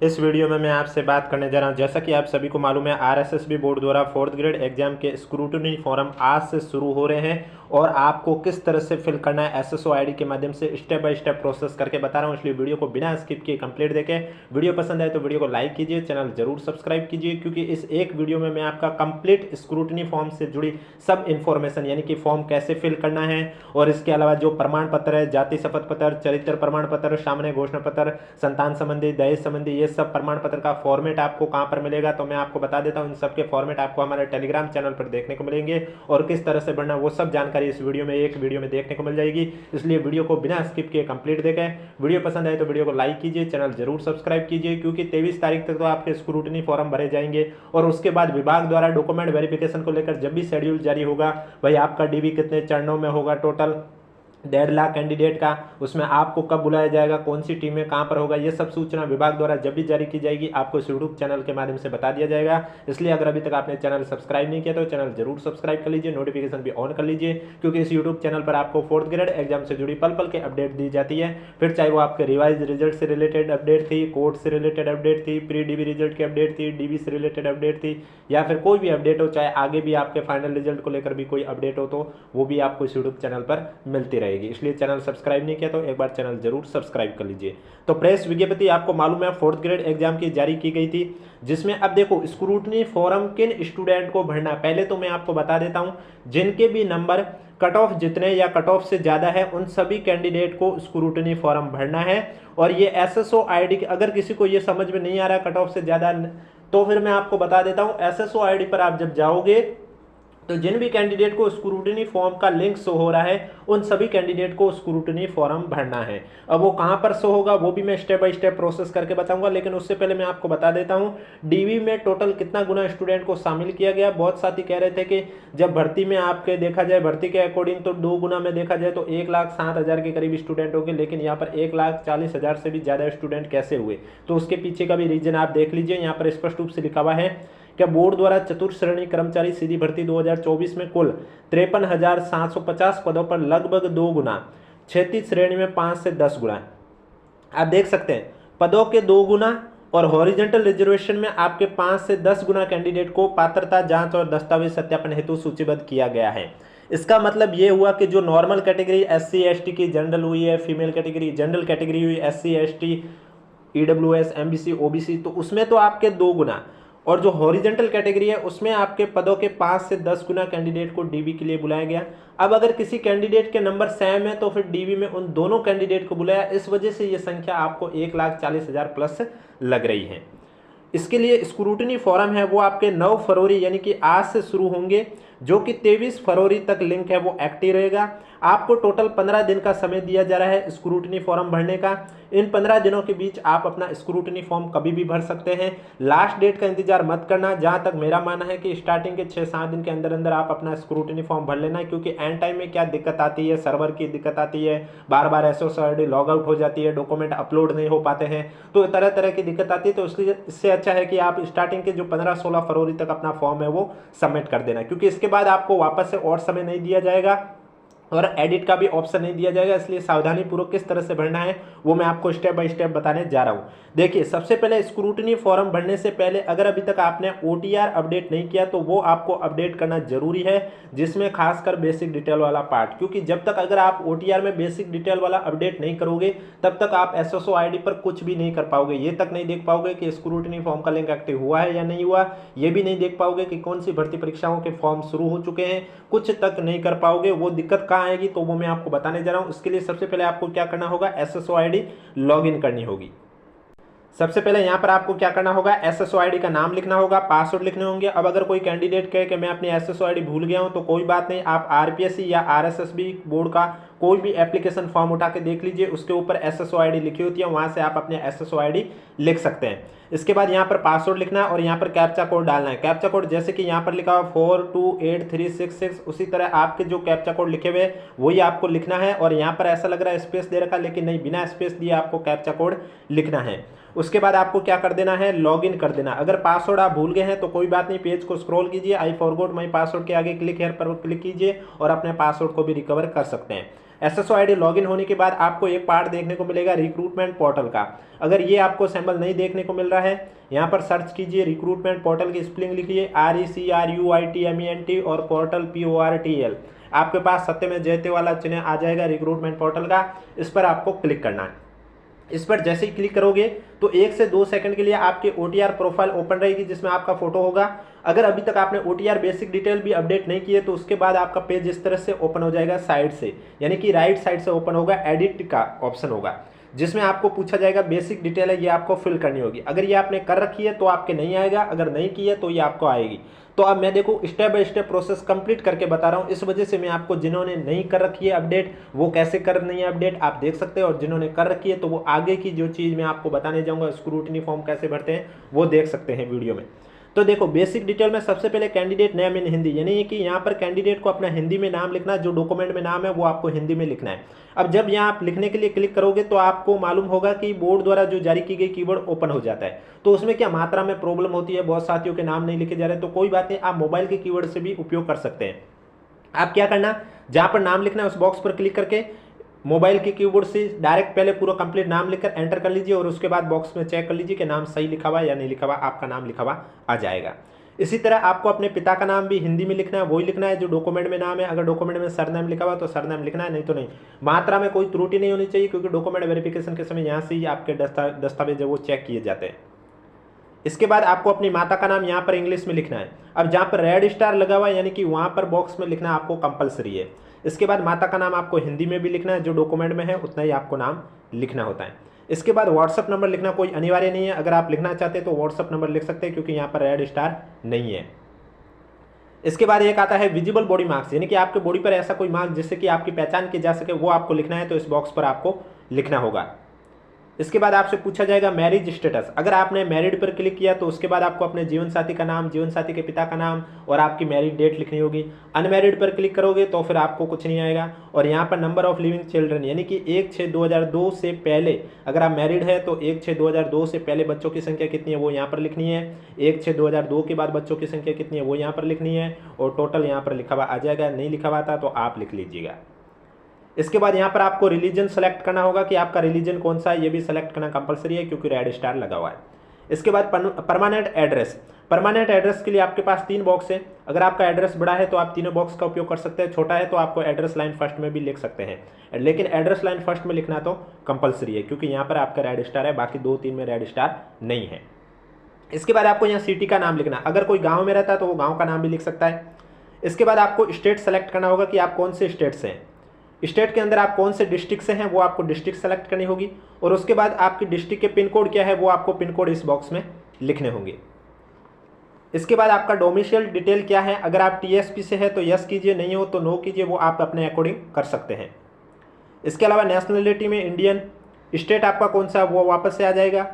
इस वीडियो में मैं आपसे बात करने जा रहा हूं, जैसा कि आप सभी को मालूम है आरएसएसबी बोर्ड द्वारा 4th ग्रेड एग्जाम के स्क्रूटनी फॉर्म आज से शुरू हो रहे हैं और आपको किस तरह से फिल करना है एसएसओ आईडी के माध्यम से स्टेप बाय स्टेप प्रोसेस करके बता रहा हूं। इसलिए वीडियो को बिना स्किप किए कंप्लीट देखें। वीडियो पसंद आए तो वीडियो को लाइक कीजिए, चैनल जरूर सब्सक्राइब कीजिए, क्योंकि इस एक वीडियो में मैं आपका कंप्लीट स्क्रूटनी फॉर्म से जुड़ी सब इन्फॉर्मेशन यानी कि फॉर्म कैसे फिल करना है और इसके अलावा जो प्रमाण पत्र है, जाति शपथ पत्र, चरित्र प्रमाण पत्र, सामान्य घोषणा पत्र, संतान संबंधी, दहेज संबंधी, ये सब प्रमाण पत्र का फॉर्मेट आपको कहां पर मिलेगा तो मैं आपको बता देता हूं। इन सब के फॉर्मेट आपको हमारे टेलीग्राम चैनल पर देखने को मिलेंगे और किस तरह से भरना वो सब जानकारी इस वीडियो में एक वीडियो में देखने को मिल जाएगी। इसलिए वीडियो को बिना स्किप किए कंप्लीट देखें। वीडियो पसंद आए तो वीडियो को लाइक कीजिए, चैनल जरूर सब्सक्राइब कीजिए, क्योंकि 23 तारीख तक तो आपके स्क्रूटनी फॉर्म भरे जाएंगे और उसके बाद विभाग द्वारा डॉक्यूमेंट वेरिफिकेशन को लेकर जब भी शेड्यूल जारी होगा, भाई आपका डीवी कितने चरणों में होगा, टोटल 1.5 लाख कैंडिडेट का, उसमें आपको कब बुलाया जाएगा, कौन सी टीम में कहां पर होगा, ये सब सूचना विभाग द्वारा जब भी जारी की जाएगी आपको इस यूट्यूब चैनल के माध्यम से बता दिया जाएगा। इसलिए अगर अभी तक आपने चैनल सब्सक्राइब नहीं किया तो चैनल जरूर सब्सक्राइब कर लीजिए, नोटिफिकेशन भी ऑन कर लीजिए, क्योंकि इस यूट्यूब चैनल पर आपको 4th ग्रेड एग्जाम से जुड़ी पल पल के अपडेट दी जाती है। फिर चाहे वो आपके रिवाइज रिजल्ट से रिलेटेड अपडेट थी, कोर्ट से रिलेटेड अपडेट थी, प्री डीबी रिजल्ट की अपडेट थी, डीबी से रिलेटेड अपडेट थी, या फिर कोई भी अपडेट हो, चाहे आगे भी आपके फाइनल रिजल्ट को लेकर भी कोई अपडेट हो, तो वो भी आपको इस यूट्यूब चैनल पर मिलती रहेगी। इसलिए चैनल सब्सक्राइब नहीं किया तो एक बार चैनल जरूर सब्सक्राइब कर लीजिए। तो प्रेस विज्ञप्ति आपको मालूम है 4th ग्रेड एग्जाम की जारी की गई थी, जिसमें अब देखो स्क्रूटनी फॉर्म किन स्टूडेंट को भरना है पहले तो मैं आपको बता देता हूं। जिनके भी नंबर कट ऑफ जितने या कट ऑफ से ज्यादा है उन सभी कैंडिडेट को स्क्रूटनी फॉर्म भरना है। और ये एसएसओ आईडी, अगर किसी को ये समझ में नहीं आ रहा कट ऑफ से ज्यादा, तो फिर मैं आपको बता देता हूं एसएसओ आईडी पर आप जब जाओगे तो जिन भी कैंडिडेट को स्क्रूटनी फॉर्म का लिंक शो हो रहा है उन सभी कैंडिडेट को स्क्रूटनी फॉर्म भरना है। अब वो कहां पर शो होगा वो भी मैं स्टेप बाय स्टेप प्रोसेस करके बताऊंगा, लेकिन उससे पहले मैं आपको बता देता हूं डीवी में टोटल कितना गुना स्टूडेंट को शामिल किया गया। बहुत साथी कह रहे थे कि जब भर्ती में आपके देखा जाए, भर्ती के अकॉर्डिंग तो 2 गुना में देखा जाए तो 1,07,000 के करीब स्टूडेंट होंगे, लेकिन यहाँ पर 1,40,000 से भी ज्यादा स्टूडेंट कैसे हुए, तो उसके पीछे का भी रीजन आप देख लीजिए। यहाँ पर स्पष्ट रूप से लिखा हुआ है कि बोर्ड द्वारा चतुर्थ श्रेणी कर्मचारी सीधी भर्ती 2024 में कुल 53,750 पदों पर लगभग 2 गुना, क्षैतिज श्रेणी में 5 से 10 गुना, आप देख सकते हैं पदों के 2 गुना और हॉरिजॉन्टल रिजर्वेशन में आपके 5 से 10 गुना कैंडिडेट को पात्रता जांच और दस्तावेज सत्यापन हेतु सूचीबद्ध किया गया है। इसका मतलब ये हुआ कि जो नॉर्मल कैटेगरी एससी एसटी की जनरल हुई है, फीमेल कैटेगरी जनरल कैटेगरी हुई, SC ST, EWS, MBC, OBC, तो उसमें तो आपके 2 गुना, और जो हॉरिजॉन्टल कैटेगरी है उसमें आपके पदों के 5 से 10 गुना कैंडिडेट को डीवी के लिए बुलाया गया। अब अगर किसी कैंडिडेट के नंबर सेम है तो फिर डीवी में उन दोनों कैंडिडेट को बुलाया, इस वजह से ये संख्या आपको 1,40,000 प्लस लग रही है। इसके लिए स्क्रूटनी फॉर्म है वो आपके 9 फरवरी यानी कि आज से शुरू होंगे, जो कि 23 फरवरी तक लिंक है वो एक्टिव रहेगा। आपको टोटल 15 दिन का समय दिया जा रहा है स्क्रूटनी फॉर्म भरने का। इन 15 दिनों के बीच आप अपना स्क्रूटनी फॉर्म कभी भी भर सकते हैं। लास्ट डेट का इंतजार मत करना। जहां तक मेरा मानना है कि स्टार्टिंग के 6-7 दिन के अंदर अंदर आप अपना स्क्रूटनी फॉर्म भर लेना, क्योंकि एंड टाइम में क्या दिक्कत आती है, सर्वर की दिक्कत आती है, बार बार एसएसओ आईडी लॉग आउट हो जाती है, डॉक्यूमेंट अपलोड नहीं हो पाते हैं, तो तरह तरह की दिक्कत आती है। तो इससे अच्छा है कि आप स्टार्टिंग के जो 15-16 फरवरी तक अपना फॉर्म है वो सबमिट कर देना, क्योंकि इसके बाद आपको वापस से और समय नहीं दिया जाएगा और एडिट का भी ऑप्शन नहीं दिया जाएगा। इसलिए सावधानी पूर्वक किस तरह से भरना है वो मैं आपको स्टेप बाय स्टेप बताने जा रहा हूं। देखिए, सबसे पहले स्क्रूटनी फॉर्म भरने से पहले अगर अभी तक आपने ओटीआर अपडेट नहीं किया तो वो आपको अपडेट करना जरूरी है, जिसमें खासकर बेसिक डिटेल वाला पार्ट, क्योंकि जब तक अगर आप ओटीआर में बेसिक डिटेल वाला अपडेट नहीं करोगे तब तक आप एसएसओ आईडी पर कुछ भी नहीं कर पाओगे। ये तक नहीं देख पाओगे कि स्क्रूटनी फॉर्म का लिंक एक्टिव हुआ है या नहीं हुआ, ये भी नहीं देख पाओगे कि कौन सी भर्ती परीक्षाओं के फॉर्म शुरू हो चुके हैं, कुछ तक नहीं कर पाओगे। वो दिक्कत कहाँ आएगी तो वो मैं आपको बताने जा रहा हूं। इसके लिए सबसे पहले आपको क्या करना होगा, एसएसओ आईडी लॉगिन करनी होगी। सबसे पहले यहां पर आपको क्या करना होगा, एसएसओ आईडी का नाम लिखना होगा, पासवर्ड लिखने होंगे। अब अगर कोई कैंडिडेट कहे कि मैं अपनी एसएसओ आईडी भूल गया हूं तो कोई बात नहीं, आप आरपीएससी या आरएसएसबी बोर्ड का कोई भी एप्लीकेशन फॉर्म उठा के देख लीजिए, उसके ऊपर एसएसओ आईडी लिखी होती है, वहां से आप अपने एसएसओ आईडी लिख सकते हैं। इसके बाद यहाँ पर पासवर्ड लिखना है और यहाँ पर कैप्चा कोड डालना है। कैप्चा कोड जैसे कि यहाँ पर लिखा हुआ 428366, उसी तरह आपके जो कैप्चा कोड लिखे हुए वही आपको लिखना है। और यहाँ पर ऐसा लग रहा है स्पेस दे रखा, लेकिन नहीं, बिना स्पेस दिए आपको कैप्चा कोड लिखना है। उसके बाद आपको क्या कर देना है, लॉगिन कर देना। अगर पासवर्ड आप भूल गए हैं तो कोई बात नहीं, पेज को स्क्रॉल कीजिए, आई फॉरगॉट माय पासवर्ड के आगे क्लिक हेयर पर क्लिक कीजिए और अपने पासवर्ड को भी रिकवर कर सकते हैं। SSO ID लॉगिन होने के बाद आपको एक पार्ट देखने को मिलेगा रिक्रूटमेंट पोर्टल का। अगर ये आपको सैंपल नहीं देखने को मिल रहा है, यहाँ पर सर्च कीजिए, रिक्रूटमेंट पोर्टल की स्पेलिंग लिखिए RECRUITMENT और पोर्टल PORTL। आपके पास सत्यमेव जयते वाला चिन्ह आ जाएगा रिक्रूटमेंट पोर्टल का, इस पर आपको क्लिक करना है। इस पर जैसे ही क्लिक करोगे तो 1 से 2 सेकंड के लिए आपकी OTR प्रोफाइल ओपन रहेगी जिसमें आपका फोटो होगा। अगर अभी तक आपने OTR बेसिक डिटेल भी अपडेट नहीं की है तो उसके बाद आपका पेज इस तरह से ओपन हो जाएगा साइड से, यानी कि राइट साइड से ओपन होगा, एडिट का ऑप्शन होगा जिसमें आपको पूछा जाएगा बेसिक डिटेल है, ये आपको फिल करनी होगी। अगर ये आपने कर रखी है तो आपके नहीं आएगा, अगर नहीं की है तो ये आपको आएगी। तो अब मैं देखो step by step process complete करके बता रहा हूँ, इस वजह से मैं आपको जिन्होंने नहीं कर रखी है अपडेट वो कैसे करनी है अपडेट आप देख सकते हैं, और जिन्होंने कर रखी है तो वो आगे की जो चीज़ मैं आपको बताने जाऊँगा स्क्रूटनी फॉर्म कैसे भरते हैं वो देख सकते हैं वीडियो में। तो देखो बेसिक डिटेल में सबसे पहले कैंडिडेट नेम इन हिंदी, यानी कि यहाँ पर कैंडिडेट को अपना हिंदी में नाम लिखना है, जो डॉक्यूमेंट में नाम है वो आपको हिंदी में लिखना है। अब जब यहाँ आप लिखने के लिए क्लिक करोगे तो आपको मालूम होगा कि बोर्ड द्वारा जो जारी की गई कीवर्ड ओपन हो जाता है। तो उसमें क्या मात्रा में प्रॉब्लम होती है, बहुत साथियों के नाम नहीं लिखे जा रहे, तो कोई बात नहीं, आप मोबाइल के कीवर्ड से भी उपयोग कर सकते हैं। आप क्या करना, जहाँ पर नाम लिखना है उस बॉक्स पर क्लिक करके मोबाइल के कीबोर्ड से डायरेक्ट पहले पूरा कंप्लीट नाम लिखकर एंटर कर लीजिए और उसके बाद बॉक्स में चेक कर लीजिए कि नाम सही लिखा हुआ या नहीं लिखा हुआ, आपका नाम लिखा हुआ आ जाएगा। इसी तरह आपको अपने पिता का नाम भी हिंदी में लिखना है, वही लिखना है जो डॉक्यूमेंट में नाम है। अगर डॉक्यूमेंट में सरनेम लिखा हुआ तो सरनेम लिखना है, नहीं तो नहीं। मात्रा में कोई त्रुटि नहीं होनी चाहिए क्योंकि डॉक्यूमेंट वेरिफिकेशन के समय यहाँ से ही आपके दस्तावेज वो चेक किए जाते हैं। इसके बाद आपको अपनी माता का नाम यहाँ पर इंग्लिश में लिखना है। अब जहाँ पर रेड स्टार लगा हुआ है यानी कि वहाँ पर बॉक्स में लिखना आपको कंपलसरी है। इसके बाद माता का नाम आपको हिंदी में भी लिखना है, जो डॉक्यूमेंट में है उतना ही आपको नाम लिखना होता है। इसके बाद व्हाट्सअप नंबर लिखना कोई अनिवार्य नहीं है, अगर आप लिखना चाहते हैं तो व्हाट्सअप नंबर लिख सकते हैं क्योंकि यहाँ पर रेड स्टार नहीं है। इसके बाद एक आता है विजिबल बॉडी मार्क्स, यानी कि आपके बॉडी पर ऐसा कोई मार्क्स जिससे कि आपकी पहचान की जा सके वो आपको लिखना है, तो इस बॉक्स पर आपको लिखना होगा। इसके बाद आपसे पूछा जाएगा मैरिज स्टेटस। अगर आपने मैरिड पर क्लिक किया तो उसके बाद आपको अपने जीवन साथी का नाम, जीवन साथी के पिता का नाम और आपकी मैरिड डेट लिखनी होगी। अनमैरिड पर क्लिक करोगे तो फिर आपको कुछ नहीं आएगा। और यहाँ पर नंबर ऑफ लिविंग चिल्ड्रन, यानी कि 1/6/2002 से पहले, अगर आप मैरिड है तो 1/6/2002 से पहले बच्चों की संख्या कितनी है वो यहाँ पर लिखनी है। 1/6/2002 के बाद बच्चों की संख्या कितनी है वो यहाँ पर लिखनी है, और टोटल यहाँ पर लिखा हुआ आ जाएगा। नहीं लिखा हुआ था तो आप लिख लीजिएगा। इसके बाद यहाँ पर आपको रिलीजन सेलेक्ट करना होगा कि आपका रिलीजन कौन सा है, ये भी सेलेक्ट करना कंपलसरी है क्योंकि रेड स्टार लगा हुआ है। इसके बाद परमानेंट एड्रेस। परमानेंट एड्रेस के लिए आपके पास 3 बॉक्स है। अगर आपका एड्रेस बड़ा है तो आप तीनों बॉक्स का उपयोग कर सकते हैं, छोटा है तो आपको एड्रेस लाइन फर्स्ट में भी लिख सकते हैं, लेकिन एड्रेस लाइन फर्स्ट में लिखना तो कंपलसरी है क्योंकि यहाँ पर आपका रेड स्टार है, बाकी 2-3 में रेड स्टार नहीं है। इसके बाद आपको यहाँ सिटी का नाम लिखना, अगर कोई गाँव में रहता है तो वो गाँव का नाम भी लिख सकता है। इसके बाद आपको स्टेट सेलेक्ट करना होगा कि आप कौन से स्टेट से हैं, स्टेट के अंदर आप कौन से डिस्ट्रिक्ट से हैं वो आपको डिस्ट्रिक्ट सेलेक्ट करनी होगी, और उसके बाद आपकी डिस्ट्रिक्ट के पिन कोड क्या है वो आपको पिन कोड इस बॉक्स में लिखने होंगे। इसके बाद आपका डोमिसाइल डिटेल क्या है, अगर आप TSP से है तो यस कीजिए, नहीं हो तो नो कीजिए, वो आप अपने अकॉर्डिंग कर सकते हैं। इसके अलावा नेशनलिटी में इंडियन, स्टेट आपका कौन सा वो वापस से आ जाएगा।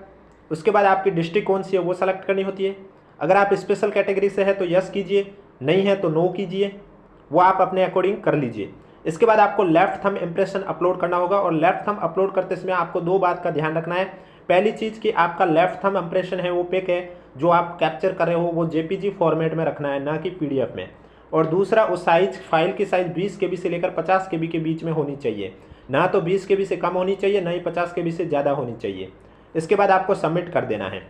उसके बाद आपकी डिस्ट्रिक्ट कौन सी है वो सेलेक्ट करनी होती है। अगर आप स्पेशल कैटेगरी से है तो यस कीजिए, नहीं है तो नो कीजिए, वो आप अपने अकॉर्डिंग कर लीजिए। इसके बाद आपको लेफ्ट थंब इंप्रेशन अपलोड करना होगा, और लेफ्ट थंब अपलोड करते समय आपको 2 बात का ध्यान रखना है। पहली चीज़ कि आपका लेफ्ट थंब इंप्रेशन है वो पिक है जो आप कैप्चर कर रहे हो वो JPG फॉर्मेट में रखना है, ना कि PDF में। और दूसरा उस साइज फाइल की साइज़ 20 KB से लेकर 50 KB के बीच में होनी चाहिए, ना तो 20 KB से कम होनी चाहिए, ना ही 50 KB से ज़्यादा होनी चाहिए। इसके बाद आपको सबमिट कर देना है।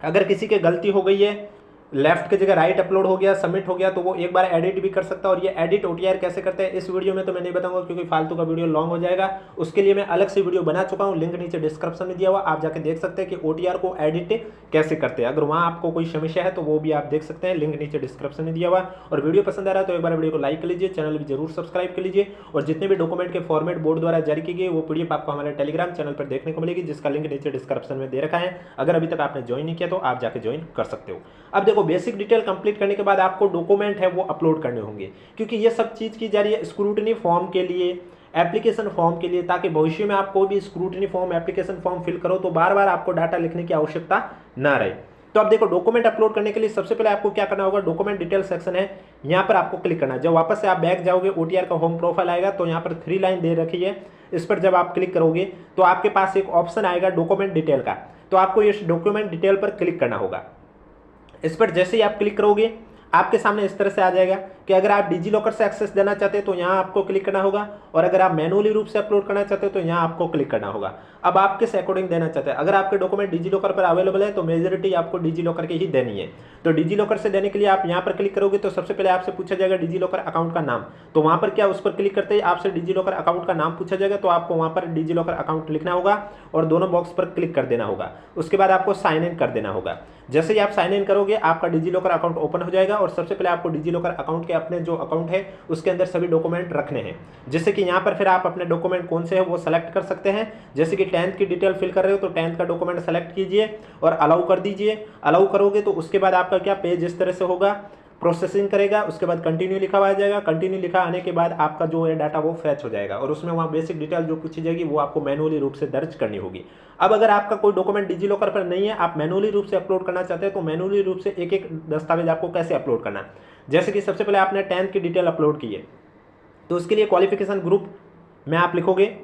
अगर किसी की गलती हो गई है, लेफ्ट की जगह राइट अपलोड हो गया, सबमिट हो गया, तो वो एक बार एडिट भी कर सकता है। और ये एडिट OTR कैसे करते हैं इस वीडियो में तो मैं नहीं बताऊंगा क्योंकि फालतू का वीडियो लॉन्ग हो जाएगा। उसके लिए मैं अलग से वीडियो बना चुका हूँ, लिंक नीचे डिस्क्रिप्शन में दिया हुआ, आप जाके देख सकते हैं कि OTR को एडिट कैसे करते हैं। अगर वहाँ आपको कोई समस्या है तो वो भी आप देख सकते हैं, लिंक नीचे डिस्क्रिप्शन में दिया हुआ। और वीडियो पसंद आ रहा है तो एक बार वीडियो को लाइक कर लीजिए, चैनल भी जरूर सब्सक्राइब कर लीजिए। और जितने भी डॉक्यूमेंट के फॉर्मेट बोर्ड द्वारा जारी की गई वो PDF आपको हमारे टेलीग्राम चैनल पर देखने को मिलेगी, जिसका लिंक नीचे डिस्क्रिप्शन में दे रखा है। अगर अभी तक आपने ज्वाइन नहीं किया तो आप जाके ज्वाइन कर सकते हो। अब देखो बेसिक डिटेल कंप्लीट करने के बाद आपको डॉक्यूमेंट है वो अपलोड करने होंगे, क्योंकि ये सब चीज़ की जा रही है स्क्रूटनी फॉर्म के लिए, एप्लीकेशन फॉर्म के लिए, ताकि भविष्य में आप कोई भी scrutiny form, application form fill करो तो बार बार आपको डाटा लिखने की आवश्यकता ना रहे। तो अब देखो डॉक्यूमेंट अपलोड करने के लिए सबसे पहले आपको क्या करना होगा, डॉक्यूमेंट डिटेल सेक्शन है, यहाँ पर आपको क्लिक करना है। जब वापस से आप बैक जाओगे OTR का होम प्रोफाइल आएगा तो यहाँ पर 3 लाइन दे रखी है, इस पर जब आप क्लिक करोगे तो आपके पास एक ऑप्शन आएगा डॉक्यूमेंट डिटेल का, तो आपको इस डॉक्यूमेंट डिटेल पर क्लिक करना होगा। इस पर जैसे ही आप क्लिक करोगे आपके सामने इस तरह से आ जाएगा कि अगर आप डिजी लॉकर से एक्सेस देना चाहते हैं तो यहाँ आपको क्लिक करना होगा, और अगर आप मैनुअली रूप से अपलोड करना चाहते हो तो यहाँ आपको क्लिक करना होगा। अब आप किस अकॉर्डिंग देना चाहते हैं, अगर आपके डॉक्यूमेंट डिजी लॉकर पर अवेलेबल है तो मेजोरिटी आपको डिजी लॉकर की ही देनी है। तो डिजी लॉकर से देने के लिए आप यहाँ पर क्लिक करोगे तो सबसे पहले आपसे पूछा जाएगा डिजी लॉकर अकाउंट का नाम, तो वहाँ पर क्या उस पर क्लिक करते ही आपसे डिजी लॉकर अकाउंट का नाम पूछा जाएगा, तो आपको वहाँ पर डिजी लॉकर अकाउंट लिखना होगा और दोनों बॉक्स पर क्लिक कर देना होगा। उसके बाद आपको साइन इन कर देना होगा। जैसे ही आप साइन इन करोगे आपका डिजी लॉकर अकाउंट ओपन हो जाएगा, और सबसे पहले आपको डिजी लॉकर अकाउंट के अपने जो अकाउंट है उसके अंदर सभी डॉक्यूमेंट रखने हैं। जैसे कि यहाँ पर फिर आप अपने डॉक्यूमेंट कौन से है वो सेलेक्ट कर सकते हैं। जैसे कि 10th की डिटेल फिल कर रहे हो तो 10th का डॉक्यूमेंट सेलेक्ट कीजिए और अलाउ कर दीजिए। अलाउ करोगे तो उसके बाद आपका क्या पेज इस तरह से होगा, प्रोसेसिंग करेगा, उसके बाद कंटिन्यू लिखा हुआ आ जाएगा। कंटिन्यू लिखा आने के बाद आपका जो है डाटा वो फैच हो जाएगा, और उसमें वहाँ बेसिक डिटेल जो पूछी जाएगी वो आपको मैनुअली रूप से दर्ज करनी होगी। अब अगर आपका कोई डॉक्यूमेंट डिजी लॉकर पर नहीं है, आप मैनुअली रूप से अपलोड करना चाहते हैं, तो मैनुअली रूप से एक एक दस्तावेज आपको कैसे अपलोड करना है। जैसे कि सबसे पहले आपने 10th की डिटेल अपलोड की है, तो उसके लिए क्वालिफिकेशन ग्रुप में आप लिखोगे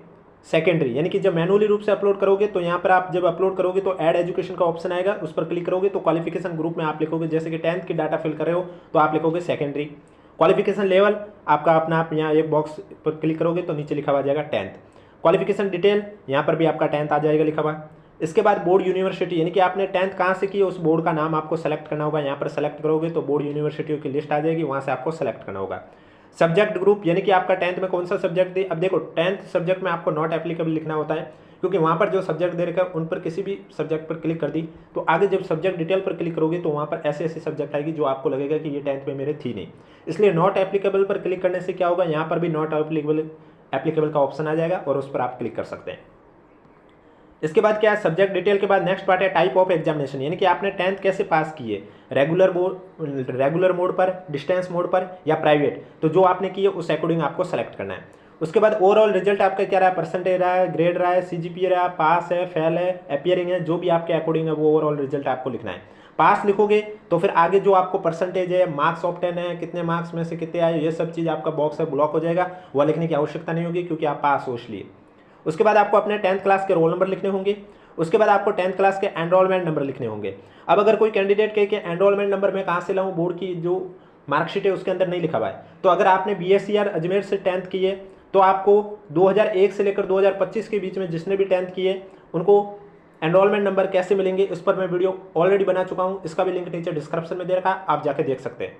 सेकेंडरी, यानी कि जब मैनुअली रूप से अपलोड करोगे तो यहाँ पर आप जब अपलोड करोगे तो ऐड एजुकेशन का ऑप्शन आएगा, उस पर क्लिक करोगे तो क्वालिफिकेशन ग्रुप में आप लिखोगे, जैसे कि 10th की डाटा फिल कर रहे हो तो आप लिखोगे सेकेंडरी। क्वालिफिकेशन लेवल आपका अपना, आप यहाँ एक बॉक्स पर क्लिक करोगे तो नीचे लिखा हुआ जाएगा 10th। क्वालिफिकेशन डिटेल यहाँ पर भी आपका 10th आ जाएगा लिखा हुआ। इसके बाद बोर्ड यूनिवर्सिटी, यानी कि आपने 10th कहाँ से की उस बोर्ड का नाम आपको सेलेक्ट करना होगा। यहाँ पर सेलेक्ट करोगे तो बोर्ड यूनिवर्सिटियों की लिस्ट आ जाएगी, वहाँ से आपको सेलेक्ट करना होगा। सब्जेक्ट ग्रुप, यानी कि आपका 10th में कौन सा सब्जेक्ट दे। अब देखो 10th सब्जेक्ट में आपको नॉट एप्लीकेबल लिखना होता है, क्योंकि वहाँ पर जो सब्जेक्ट दे रखा है उन पर किसी भी सब्जेक्ट पर क्लिक कर दी तो आगे जब सब्जेक्ट डिटेल पर क्लिक करोगे तो वहाँ पर ऐसे ऐसे सब्जेक्ट आएगी जो आपको लगेगा कि ये 10th में मेरे थी नहीं। इसलिए नॉट एप्लीकेबल पर क्लिक करने से क्या होगा, यहाँ पर भी नॉट एप्लीकेबल का ऑप्शन आ जाएगा और उस पर आप क्लिक कर सकते हैं। इसके बाद क्या है, सब्जेक्ट डिटेल के बाद नेक्स्ट पार्ट है टाइप ऑफ एग्जामिनेशन, यानी कि आपने 10th कैसे पास की है, रेगुलर मोड पर, डिस्टेंस मोड पर या प्राइवेट, तो जो आपने की है उस अकॉर्डिंग आपको सेलेक्ट करना है। उसके बाद ओवरऑल रिजल्ट आपका क्या रहा है, परसेंटेज रहा है, ग्रेड रहा है, सीजीपीए रहा है, पास है, फेल है, अपीयरिंग है, जो भी आपके अकॉर्डिंग है वो ओवरऑल रिजल्ट आपको लिखना है। पास लिखोगे तो फिर आगे जो आपको परसेंटेज है, मार्क्स ऑफ 10 है, कितने मार्क्स में से कितने आए, ये सब चीज़ आपका बॉक्स है ब्लॉक हो जाएगा, वह लिखने की आवश्यकता नहीं होगी क्योंकि आप पास हो इसलिए। उसके बाद आपको अपने 10th क्लास के रोल नंबर लिखने होंगे। उसके बाद आपको 10th क्लास के एनरोलमेंट नंबर लिखने होंगे। अब अगर कोई कैंडिडेट कहे कि एनरोलमेंट नंबर मैं कहाँ से लाऊं, बोर्ड की जो मार्कशीट है उसके अंदर नहीं लिखा हुआ है, तो अगर आपने BSc अजमेर से 10th की है तो आपको 2001 से लेकर 2025 के बीच में जिसने भी 10th की है उनको एनरोलमेंट नंबर कैसे मिलेंगे इस पर मैं वीडियो ऑलरेडी बना चुका हूँ, इसका भी लिंक नीचे डिस्क्रिप्शन में दे रखा है, आप जाके देख सकते हैं।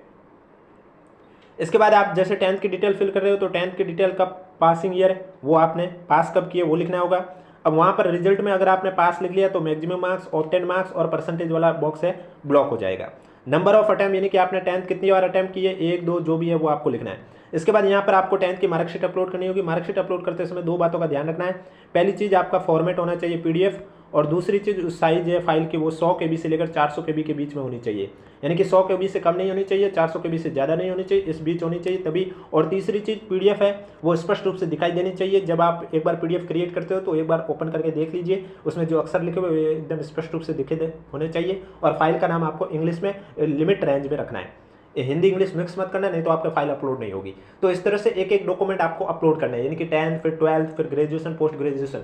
इसके बाद आप जैसे 10th की डिटेल फिल कर रहे हो तो 10th की डिटेल कब पासिंग ईयर है, वो आपने पास कब किए वो लिखना होगा। अब वहाँ पर रिजल्ट में अगर आपने पास लिख लिया तो मैक्सिमम मार्क्स, ऑब्टेन मार्क्स और परसेंटेज वाला बॉक्स है ब्लॉक हो जाएगा। नंबर ऑफ अटैम्प्ट, यानी कि आपने 10th कितनी बार अटैम्प्ट किए, 1 2 जो भी है वो आपको लिखना है। इसके बाद यहाँ पर आपको 10th की मार्कशीट अपलोड करनी होगी। मार्कशीट अपलोड करते समय 2 बातों का ध्यान रखना है। पहली चीज़ आपका फॉर्मेट होना चाहिए PDF, और दूसरी चीज़ उस साइज है फाइल की वो 100 KB से लेकर 400 KB के बीच में होनी चाहिए, यानी कि 100 KB से कम नहीं होनी चाहिए, 400 KB से ज़्यादा नहीं होनी चाहिए, इस बीच होनी चाहिए तभी। और तीसरी चीज़ PDF है वो स्पष्ट रूप से दिखाई देनी चाहिए। जब आप एक बार PDF क्रिएट करते हो तो एक बार ओपन करके देख लीजिए, उसमें जो अक्षर लिखे हुए एकदम स्पष्ट रूप से दिखे होने चाहिए। और फाइल का नाम आपको इंग्लिश में लिमिट रेंज में रखना है, हिंदी इंग्लिश मिक्स मत करना, नहीं तो आपका फाइल अपलोड नहीं होगी। तो इस तरह से एक एक डॉक्यूमेंट आपको अपलोड करना है, यानी कि 10th फिर 12th फिर ग्रेजुएशन, पोस्ट ग्रेजुएशन,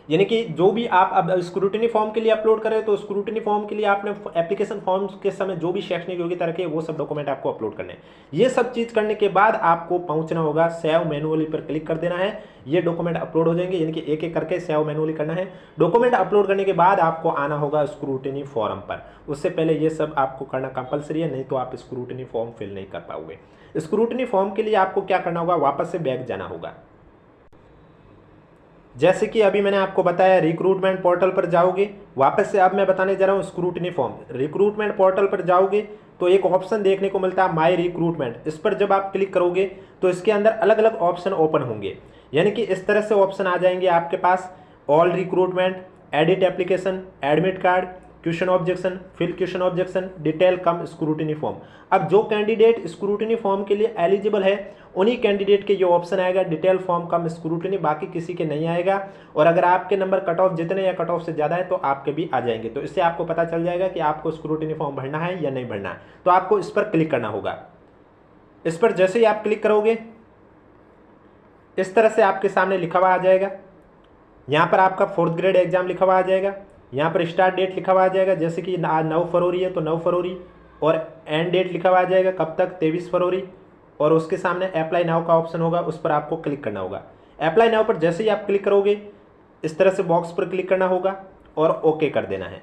यानी कि जो भी आप अब स्क्रूटिनी फॉर्म के लिए अपलोड करें तो स्क्रूटिनी फॉर्म के लिए आपने एप्लीकेशन फॉर्म के समय जो भी शैक्षणिक योग्यता रखी है वो सब डॉक्यूमेंट आपको अपलोड करने हैं। ये सब चीज़ करने के बाद आपको पहुंचना होगा सेव मैनुअली पर क्लिक कर देना है, ये डॉक्यूमेंट अपलोड हो जाएंगे, यानी कि एक एक करके सेव मैनुअली करना है। डॉक्यूमेंट अपलोड करने के बाद आपको आना होगा स्क्रूटिनी फॉर्म पर, उससे पहले ये सब आपको करना कंपलसरी है, नहीं तो आप स्क्रूटिनी फॉर्म फिल नहीं कर पाओगे। स्क्रूटिनी फॉर्म के लिए आपको क्या करना होगा, वापस से बैक जाना होगा। जैसे कि अभी मैंने आपको बताया रिक्रूटमेंट पोर्टल पर जाओगे, वापस से अब मैं बताने जा रहा हूँ स्क्रूटिनी फॉर्म। रिक्रूटमेंट पोर्टल पर जाओगे तो एक ऑप्शन देखने को मिलता है माई रिक्रूटमेंट, इस पर जब आप क्लिक करोगे तो इसके अंदर अलग अलग ऑप्शन ओपन होंगे, यानी कि इस तरह से ऑप्शन आ जाएंगे आपके पास, all recruitment, edit application, admit card, question objection, fill question objection, detail cum scrutiny form. अब जो कैंडिडेट स्क्रूटिनी फॉर्म के लिए एलिजिबल है उन्हीं कैंडिडेट के ये ऑप्शन आएगा डिटेल फॉर्म कम स्क्रूटिनी, बाकी किसी के नहीं आएगा। और अगर आपके नंबर कट ऑफ जितने या कट ऑफ से ज़्यादा है तो आपके भी आ जाएंगे, तो इससे आपको पता चल जाएगा कि आपको स्क्रूटिनी फॉर्म भरना है या नहीं भरना है। तो आपको इस पर क्लिक करना होगा। इस पर जैसे ही आप क्लिक करोगे इस तरह से आपके सामने लिखा हुआ आ जाएगा, यहाँ पर आपका 4th ग्रेड एग्जाम लिखा हुआ आ जाएगा, यहाँ पर स्टार्ट डेट लिखा हुआ आ जाएगा, जैसे कि आज 9 फरवरी है तो 9 फरवरी, और एंड डेट लिखा हुआ आ जाएगा, कब तक, 23 फरवरी। और उसके सामने अप्लाई नाउ का ऑप्शन होगा, उस पर आपको क्लिक करना होगा। अप्लाई नाउ पर जैसे ही आप क्लिक करोगे इस तरह से बॉक्स पर क्लिक करना होगा और ओके कर देना है।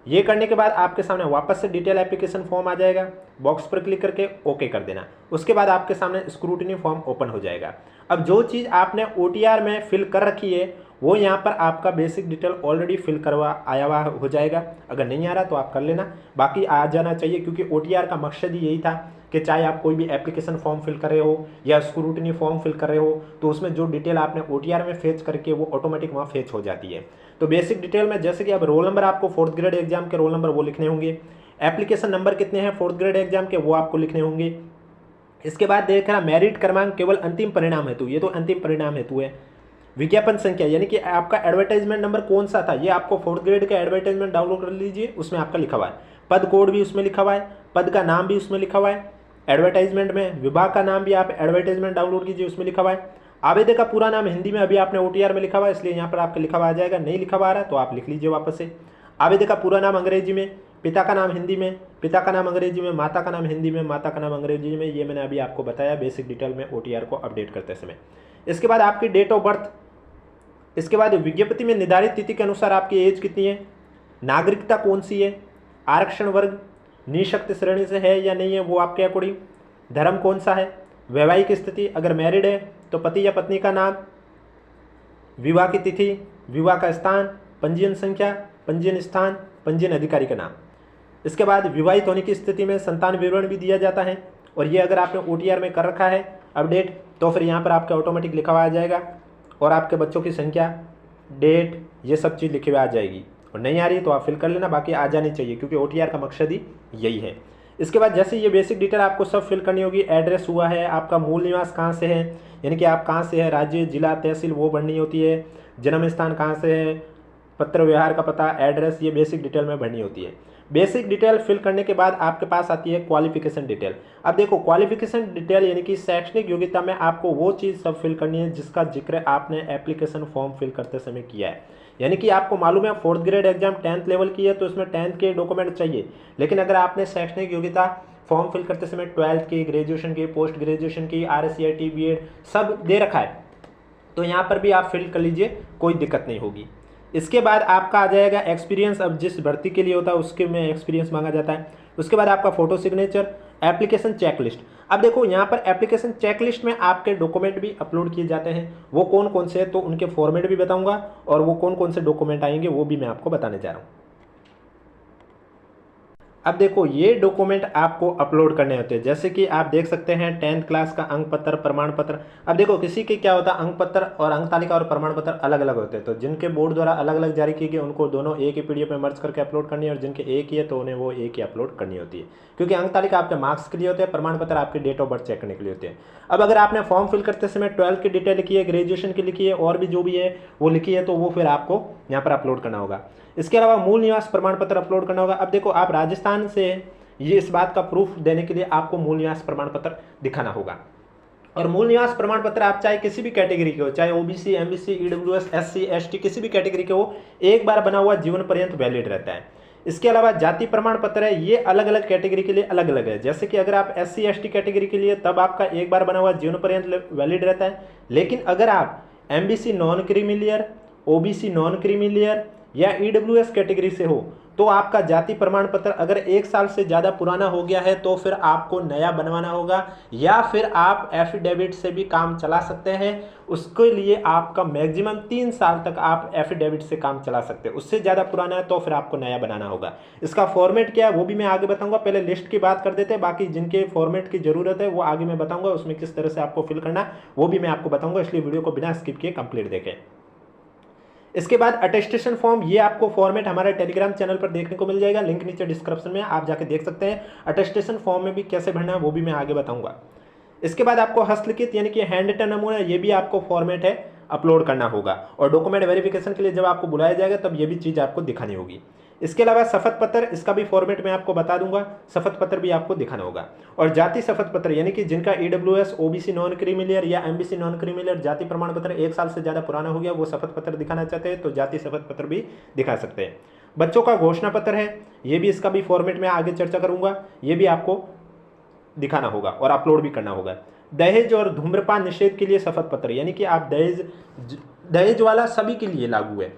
ये करने के बाद आपके सामने वापस से डिटेल एप्लीकेशन फॉर्म आ जाएगा, बॉक्स पर क्लिक करके ओके कर देना। उसके बाद आपके सामने स्क्रूटिनी फॉर्म ओपन हो जाएगा। अब जो चीज़ आपने OTR में फिल कर रखी है वो यहाँ पर आपका बेसिक डिटेल ऑलरेडी फिल करवा आया हुआ हो जाएगा। अगर नहीं आ रहा तो आप कर लेना, बाकी आ जाना चाहिए, क्योंकि OTR का मकसद ही यही था कि चाहे आप कोई भी एप्लीकेशन फॉर्म फिल कर रहे हो या स्क्रूटिनी फॉर्म फिल कर रहे हो तो उसमें जो डिटेल आपने OTR में फेच करके वो ऑटोमेटिक वहाँ फेच हो जाती है। तो बेसिक डिटेल में जैसे कि अब रोल नंबर, आपको 4th ग्रेड एग्जाम के रोल नंबर वो लिखने होंगे, एप्लीकेशन नंबर कितने हैं 4th ग्रेड एग्जाम के वो आपको लिखने होंगे। इसके बाद देख रहा मेरिट क्रमांक केवल अंतिम परिणाम हेतु, ये तो अंतिम परिणाम हेतु है। विज्ञापन संख्या यानी कि आपका एडवर्टाइजमेंट नंबर कौन सा था, ये आपको 4th ग्रेड का एडवर्टाइजमेंट डाउनलोड कर लीजिए, उसमें आपका लिखा हुआ है। पद कोड भी उसमें लिखा हुआ है, पद का नाम भी उसमें लिखा हुआ है एडवर्टाइजमेंट में, विभाग का नाम भी आप एडवर्टाइजमेंट डाउनलोड कीजिए, उसमें लिखा हुआ है। आवेदक का पूरा नाम हिंदी में अभी आपने OTR में लिखा हुआ है, इसलिए यहाँ पर आपका लिखा हुआ आ जाएगा, नहीं लिखा हुआ आ रहा है तो आप लिख लीजिए वापस से। आवेदक का पूरा नाम अंग्रेजी में, पिता का नाम हिंदी में, पिता का नाम अंग्रेजी में, माता का नाम हिंदी में, माता का नाम अंग्रेजी में, ये मैंने अभी आपको बताया बेसिक डिटेल में OTR को अपडेट करते समय। इसके बाद आपकी डेट ऑफ बर्थ, इसके बाद विज्ञप्ति में निर्धारित तिथि के अनुसार आपकी एज कितनी है, नागरिकता कौन सी है, आरक्षण वर्ग निःशक्त श्रेणी से है या नहीं है वो आपके अकॉर्डिंग, धर्म कौन सा है, वैवाहिक स्थिति अगर मैरिड है तो पति या पत्नी का नाम, विवाह की तिथि, विवाह का स्थान, पंजीयन संख्या, पंजीयन स्थान, पंजीयन अधिकारी का नाम। इसके बाद विवाहित होने की स्थिति में संतान विवरण भी दिया जाता है, और ये अगर आपने OTR में कर रखा है अपडेट तो फिर यहाँ पर आपका ऑटोमेटिक लिखा हुआ आ जाएगा, और आपके बच्चों की संख्या, डेट, ये सब चीज़ लिखी हुई आ जाएगी। और नहीं आ रही तो आप फिल कर लेना, बाकी आ जानी चाहिए क्योंकि OTR का मकसद ही यही है। इसके बाद जैसे ये बेसिक डिटेल आपको सब फिल करनी होगी, एड्रेस हुआ है, आपका मूल निवास कहाँ से है यानी कि आप कहाँ से है, राज्य, जिला, तहसील वो भरनी होती है, जन्म स्थान कहाँ से है, पत्र व्यवहार का पता, एड्रेस, ये बेसिक डिटेल में भरनी होती है। बेसिक डिटेल फिल करने के बाद आपके पास आती है क्वालिफिकेशन डिटेल। अब देखो क्वालिफिकेशन डिटेल यानी कि शैक्षणिक योग्यता में आपको वो चीज़ सब फिल करनी है जिसका जिक्र आपने एप्लीकेशन फॉर्म फिल करते समय किया है। यानी कि आपको मालूम है 4th grade exam 10th level की है तो इसमें 10th के डॉक्यूमेंट चाहिए, लेकिन अगर आपने शैक्षणिक योग्यता फॉर्म फिल करते समय 12th की, ग्रेजुएशन की, पोस्ट ग्रेजुएशन की, RSCIT, BEd सब दे रखा है तो यहाँ पर भी आप फिल कर लीजिए, कोई दिक्कत नहीं होगी। इसके बाद आपका आ जाएगा एक्सपीरियंस, अब जिस भर्ती के लिए होता है उसके में एक्सपीरियंस मांगा जाता है। उसके बाद आपका फोटो सिग्नेचर, एप्लीकेशन चेकलिस्ट। अब देखो यहाँ पर एप्लीकेशन चेकलिस्ट में आपके डॉक्यूमेंट भी अपलोड किए जाते हैं, वो कौन कौन से हैं तो उनके फॉर्मेट भी बताऊंगा और वो कौन कौन से डॉक्यूमेंट आएंगे वो भी मैं आपको बताने जा रहा हूँ। अब देखो ये डॉक्यूमेंट आपको अपलोड करने होते हैं, जैसे कि आप देख सकते हैं 10th क्लास का अंक पत्र, प्रमाण पत्र। अब देखो किसी के क्या होता है, अंक पत्र और अंक तालिका और प्रमाण पत्र अलग अलग होते हैं, तो जिनके बोर्ड द्वारा अलग अलग जारी किए गए उनको दोनों एक ही PDF में मर्ज करके अपलोड करनी है, और जिनके एक ही है तो उन्हें वो एक ही अपलोड करनी होती है, क्योंकि अंक तालिका आपके मार्क्स के लिए होते हैं, प्रमाण पत्र आपके डेट ऑफ बर्थ चेक करने के लिए होते हैं। अब अगर आपने फॉर्म फिल करते समय 12th की डिटेल लिखी है, ग्रेजुएशन की लिखी है और भी जो भी है वो लिखी है तो वो फिर आपको यहाँ पर अपलोड करना होगा। इसके अलावा मूल निवास प्रमाण पत्र अपलोड करना होगा। अब देखो आप राजस्थान से, ये इस बात का प्रूफ देने के लिए आपको मूल निवास प्रमाण पत्र दिखाना होगा। और मूल निवास प्रमाण पत्र आप चाहे किसी भी कैटेगरी के हो, चाहे OBC, MBC, EWS, SC, ST किसी भी कैटेगरी के हो, एक बार बना हुआ जीवन पर्यंत वैलिड रहता है। इसके अलावा जाति प्रमाण पत्र है, ये अलग अलग कैटेगरी के लिए अलग अलग है। जैसे कि अगर आप SC ST कैटेगरी के लिए तब आपका एक बार बना हुआ जीवन पर्यंत वैलिड रहता है, लेकिन अगर आप MBC non creamy layer, OBC non creamy layer या EWS कैटेगरी से हो तो आपका जाति प्रमाण पत्र अगर 1 साल से ज़्यादा पुराना हो गया है तो फिर आपको नया बनवाना होगा, या फिर आप एफिडेविट से भी काम चला सकते हैं। उसके लिए आपका मैक्सिमम 3 साल तक आप एफिडेविट से काम चला सकते हैं, उससे ज़्यादा पुराना है तो फिर आपको नया बनाना होगा। इसका फॉर्मेट क्या है वो भी मैं आगे बताऊंगा, पहले लिस्ट की बात कर देते हैं, बाकी जिनके फॉर्मेट की ज़रूरत है वो आगे मैं बताऊँगा, उसमें किस तरह से आपको फिल करना वो भी मैं आपको बताऊँगा, इसलिए वीडियो को बिना स्किप किए कंप्लीट देखें। इसके बाद अटेस्टेशन फॉर्म, ये आपको फॉर्मेट हमारे टेलीग्राम चैनल पर देखने को मिल जाएगा, लिंक नीचे डिस्क्रिप्शन में आप जाके देख सकते हैं। अटेस्टेशन फॉर्म में भी कैसे भरना है वो भी मैं आगे बताऊंगा। इसके बाद आपको हस्तलिखित यानी कि हैंड रिटन नमूना, ये भी आपको फॉर्मेट है अपलोड करना होगा, और डॉक्यूमेंट वेरिफिकेशन के लिए जब आपको बुलाया जाएगा तब ये भी चीज़ आपको दिखानी होगी। इसके अलावा शपथ पत्र, इसका भी फॉर्मेट मैं आपको बता दूंगा, शपथ पत्र भी आपको दिखाना होगा। और जाति शपथ पत्र यानी कि जिनका EWS, OBC non creamy layer या MBC नॉन क्रीमी लेयर जाति प्रमाण पत्र 1 साल से ज़्यादा पुराना हो गया, वो शपथ पत्र दिखाना चाहते हैं तो जाति शपथ पत्र भी दिखा सकते हैं। बच्चों का घोषणा पत्र है, ये भी इसका भी फॉर्मेट में आगे चर्चा करूंगा, ये भी आपको दिखाना होगा और अपलोड भी करना होगा। दहेज और धूम्रपान निषेध के लिए शपथ पत्र, यानी कि आप दहेज वाला सभी के लिए लागू है,